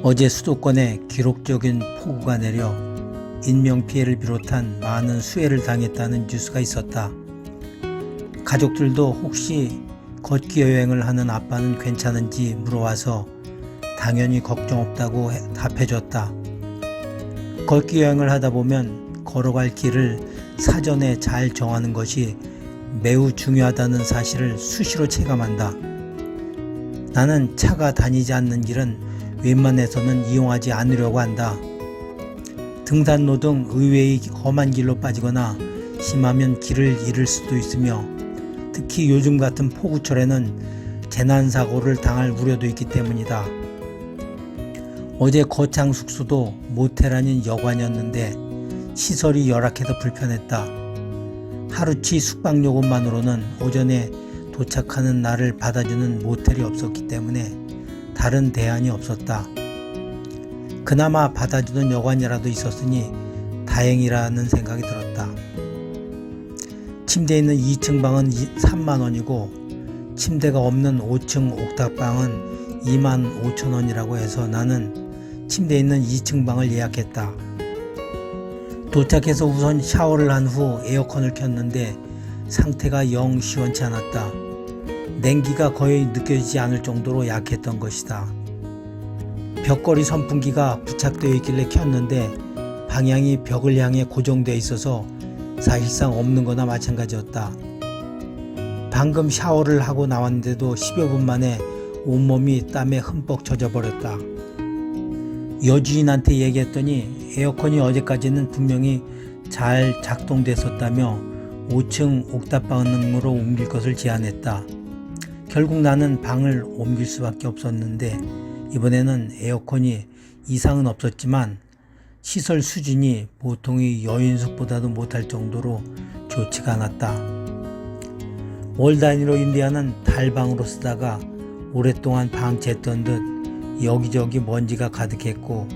어제 수도권에 기록적인 폭우가 내려 인명피해를 비롯한 많은 수해를 당했다는 뉴스가 있었다. 가족들도 혹시 걷기 여행을 하는 아빠는 괜찮은지 물어와서 당연히 걱정 없다고 답해줬다. 걷기 여행을 하다 보면 걸어갈 길을 사전에 잘 정하는 것이 매우 중요하다는 사실을 수시로 체감한다. 나는 차가 다니지 않는 길은 웬만해서는 이용하지 않으려고 한다. 등산로 등 의외의 험한 길로 빠지거나 심하면 길을 잃을 수도 있으며 특히 요즘 같은 폭우철에는 재난사고를 당할 우려도 있기 때문이다. 어제 거창 숙소도 모텔 아닌 여관이었는데 시설이 열악해서 불편했다. 하루치 숙박요금만으로는 오전에 도착하는 나를 받아주는 모텔이 없었기 때문에 다른 대안이 없었다. 그나마 받아주는 여관이라도 있었으니 다행이라는 생각이 들었다. 침대 있는 2층 방은 3만원이고 침대가 없는 5층 옥탑방은 25,000원이라고 해서 나는 침대 있는 2층 방을 예약했다. 도착해서 우선 샤워를 한 후 에어컨을 켰는데 상태가 영 시원치 않았다. 냉기가 거의 느껴지지 않을 정도로 약했던 것이다. 벽걸이 선풍기가 부착되어 있길래 켰는데 방향이 벽을 향해 고정되어 있어서 사실상 없는 거나 마찬가지였다. 방금 샤워를 하고 나왔는데도 10여 분 만에 온몸이 땀에 흠뻑 젖어버렸다. 여주인한테 얘기했더니 에어컨이 어제까지는 분명히 잘 작동됐었다며 5층 옥탑방으로 옮길 것을 제안했다. 결국 나는 방을 옮길 수밖에 없었는데 이번에는 에어컨이 이상은 없었지만 시설 수준이 보통의 여인숙보다도 못할 정도로 좋지가 않았다. 월 단위로 임대하는 달방으로 쓰다가 오랫동안 방치했던 듯 여기저기 먼지가 가득했고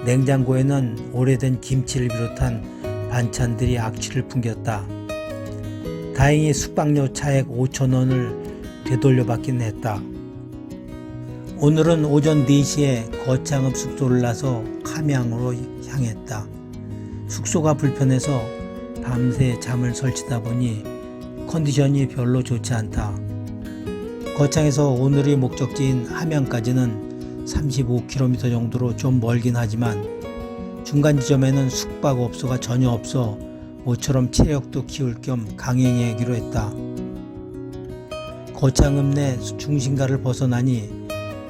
냉장고에는 오래된 김치를 비롯한 반찬들이 악취를 풍겼다. 다행히 숙박료 차액 5,000원을 되돌려받긴 했다. 오늘은 오전 4시에 거창읍 숙소를 나서 함양으로 향했다. 숙소가 불편해서 밤새 잠을 설치다 보니 컨디션이 별로 좋지 않다. 거창에서 오늘의 목적지인 함양까지는 35km 정도로 좀 멀긴 하지만 중간 지점에는 숙박업소가 전혀 없어 모처럼 체력도 키울 겸 강행하기로 했다. 거창읍 내 중심가를 벗어나니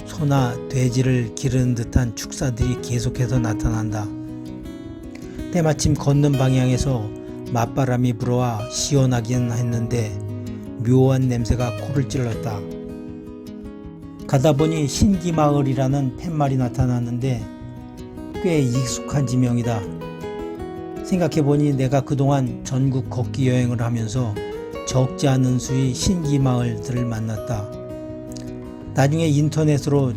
소나 돼지를 기르는 듯한 축사들이 계속해서 나타난다. 때마침 걷는 방향에서 맞바람이 불어와 시원하긴 했는데 묘한 냄새가 코를 찔렀다. 가다 보니 신기마을이라는 팻말이 나타났는데 꽤 익숙한 지명이다. 생각해보니 내가 그동안 전국 걷기 여행을 하면서 적지 않은 수의 신기마을들을 만났다. 나중에 인터넷으로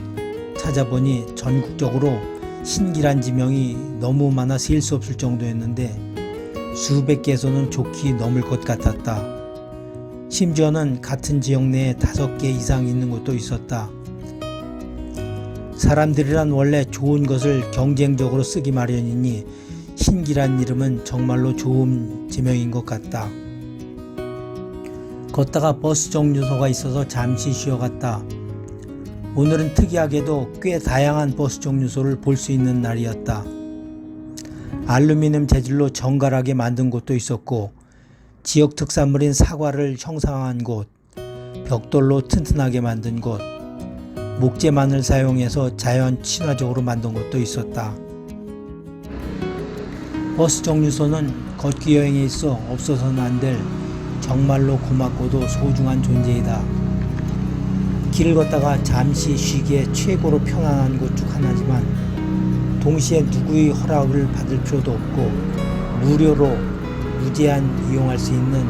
찾아보니 전국적으로 신기란 지명이 너무 많아 셀 수 없을 정도였는데 수백 개소는 좋게 넘을 것 같았다. 심지어는 같은 지역 내에 5개 이상 있는 곳도 있었다. 사람들이란 원래 좋은 것을 경쟁적으로 쓰기 마련이니 신기란 이름은 정말로 좋은 지명인 것 같다. 걷다가 버스 정류소가 있어서 잠시 쉬어갔다. 오늘은 특이하게도 꽤 다양한 버스 정류소를 볼 수 있는 날이었다. 알루미늄 재질로 정갈하게 만든 곳도 있었고 지역 특산물인 사과를 형상화한 곳, 벽돌로 튼튼하게 만든 곳, 목재만을 사용해서 자연 친화적으로 만든 곳도 있었다. 버스 정류소는 걷기 여행에 있어 없어서는 안 될 정말로 고맙고도 소중한 존재이다. 길을 걷다가 잠시 쉬기에 최고로 편안한 곳 중 하나지만 동시에 누구의 허락을 받을 필요도 없고 무료로 무제한 이용할 수 있는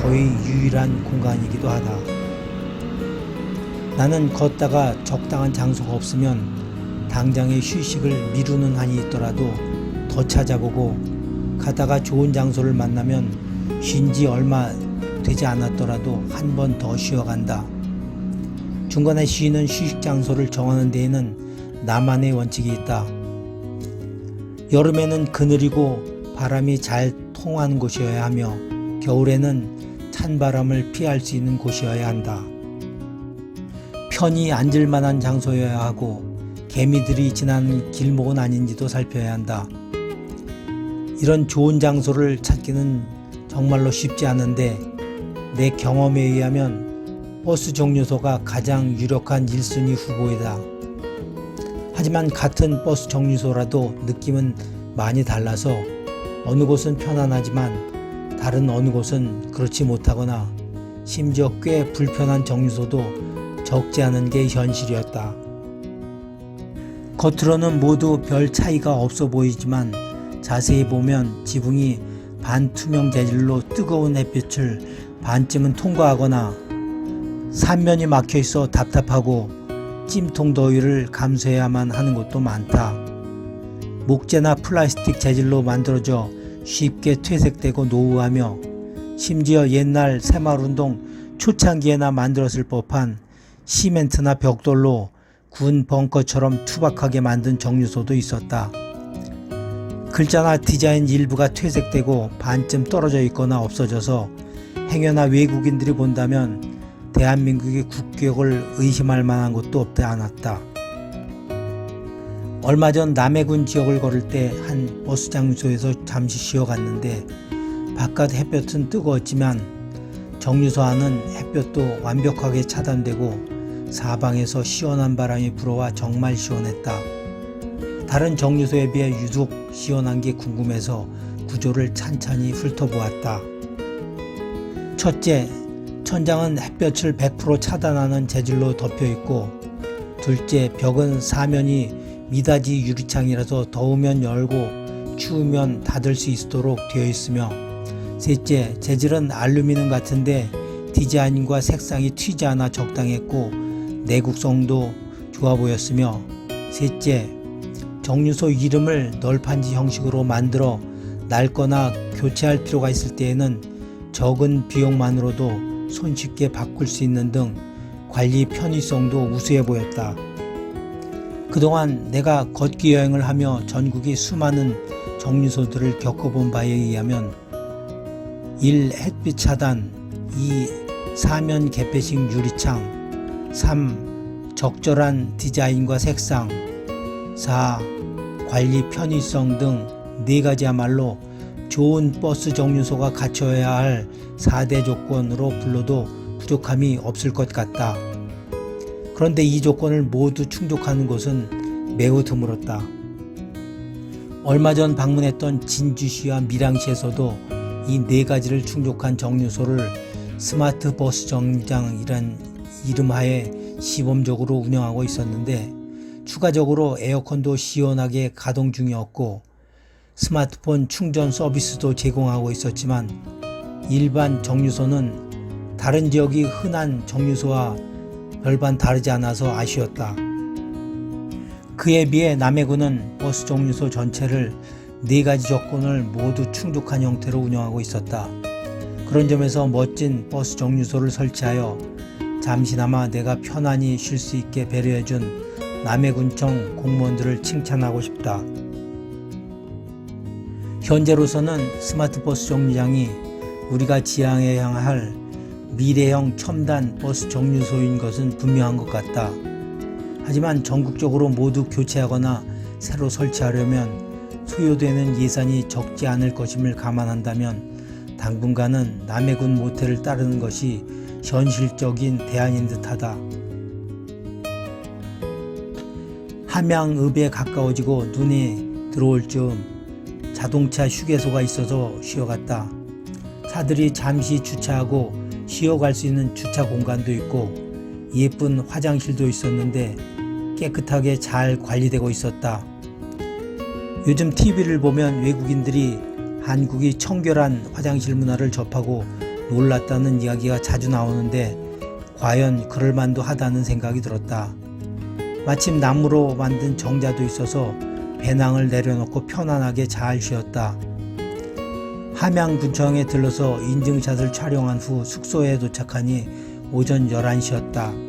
거의 유일한 공간이기도 하다. 나는 걷다가 적당한 장소가 없으면 당장의 휴식을 미루는 한이 있더라도 더 찾아보고 가다가 좋은 장소를 만나면 쉰 지 얼마 되지 않았더라도 한 번 더 쉬어간다. 중간에 쉬는 휴식 장소를 정하는 데에는 나만의 원칙이 있다. 여름에는 그늘이고 바람이 잘 통하는 곳이어야 하며 겨울에는 찬바람을 피할 수 있는 곳이어야 한다. 편히 앉을 만한 장소여야 하고 개미들이 지나는 길목은 아닌지도 살펴야 한다. 이런 좋은 장소를 찾기는 정말로 쉽지 않은데 내 경험에 의하면 버스 정류소가 가장 유력한 1순위 후보이다. 하지만 같은 버스 정류소라도 느낌은 많이 달라서 어느 곳은 편안하지만 다른 어느 곳은 그렇지 못하거나 심지어 꽤 불편한 정류소도 적지 않은 게 현실이었다. 겉으로는 모두 별 차이가 없어 보이지만 자세히 보면 지붕이 반투명 재질로 뜨거운 햇빛을 반쯤은 통과하거나 삼면이 막혀 있어 답답하고 찜통 더위를 감수해야만 하는 곳도 많다. 목재나 플라스틱 재질로 만들어져 쉽게 퇴색되고 노후하며 심지어 옛날 새마을운동 초창기에나 만들었을 법한 시멘트나 벽돌로 군 벙커처럼 투박하게 만든 정류소도 있었다. 글자나 디자인 일부가 퇴색되고 반쯤 떨어져 있거나 없어져서 행여나 외국인들이 본다면 대한민국의 국격을 의심할 만한 곳도 없지 않았다. 얼마 전 남해군 지역을 걸을 때 한 버스 장소에서 잠시 쉬어갔는데 바깥 햇볕은 뜨거웠지만 정류소 안은 햇볕도 완벽하게 차단되고 사방에서 시원한 바람이 불어와 정말 시원했다. 다른 정류소에 비해 유독 시원한 게 궁금해서 구조를 찬찬히 훑어보았다. 첫째, 천장은 햇볕을 100% 차단하는 재질로 덮여있고, 둘째, 벽은 사면이 미닫이 유리창이라서 더우면 열고 추우면 닫을 수 있도록 되어 있으며, 셋째, 재질은 알루미늄 같은데 디자인과 색상이 튀지 않아 적당했고 내구성도 좋아 보였으며, 셋째, 정류소 이름을 널판지 형식으로 만들어 낡거나 교체할 필요가 있을 때에는 적은 비용만으로도 손쉽게 바꿀 수 있는 등 관리 편의성도 우수해 보였다. 그동안 내가 걷기 여행을 하며 전국의 수많은 정류소들을 겪어본 바에 의하면 1. 햇빛 차단, 2. 사면 개폐식 유리창, 3. 적절한 디자인과 색상, 4. 관리 편의성 등 4가지야말로 좋은 버스 정류소가 갖춰야 할 4대 조건으로 불러도 부족함이 없을 것 같다. 그런데 이 조건을 모두 충족하는 곳은 매우 드물었다. 얼마 전 방문했던 진주시와 밀양시에서도 이 4가지를 충족한 정류소를 스마트 버스 정류장이란 이름하에 시범적으로 운영하고 있었는데, 추가적으로 에어컨도 시원하게 가동 중이었고 스마트폰 충전 서비스도 제공하고 있었지만, 일반 정류소는 다른 지역이 흔한 정류소와 별반 다르지 않아서 아쉬웠다. 그에 비해 남해군은 버스 정류소 전체를 4가지 조건을 모두 충족한 형태로 운영하고 있었다. 그런 점에서 멋진 버스 정류소를 설치하여 잠시나마 내가 편안히 쉴 수 있게 배려해준 남해군청 공무원들을 칭찬하고 싶다. 현재로서는 스마트버스 정류장이 우리가 지향해야 할 미래형 첨단 버스 정류소인 것은 분명한 것 같다. 하지만 전국적으로 모두 교체하거나 새로 설치하려면 소요되는 예산이 적지 않을 것임을 감안한다면 당분간은 남해군 모델을 따르는 것이 현실적인 대안인 듯하다. 함양읍에 가까워지고 눈에 들어올 즈음 자동차 휴게소가 있어서 쉬어갔다. 차들이 잠시 주차하고 쉬어갈 수 있는 주차 공간도 있고 예쁜 화장실도 있었는데 깨끗하게 잘 관리되고 있었다. 요즘 TV를 보면 외국인들이 한국이 청결한 화장실 문화를 접하고 놀랐다는 이야기가 자주 나오는데 과연 그럴 만도 하다는 생각이 들었다. 마침 나무로 만든 정자도 있어서 배낭을 내려놓고 편안하게 잘 쉬었다. 함양군청에 들러서 인증샷을 촬영한 후 숙소에 도착하니 오전 11시였다.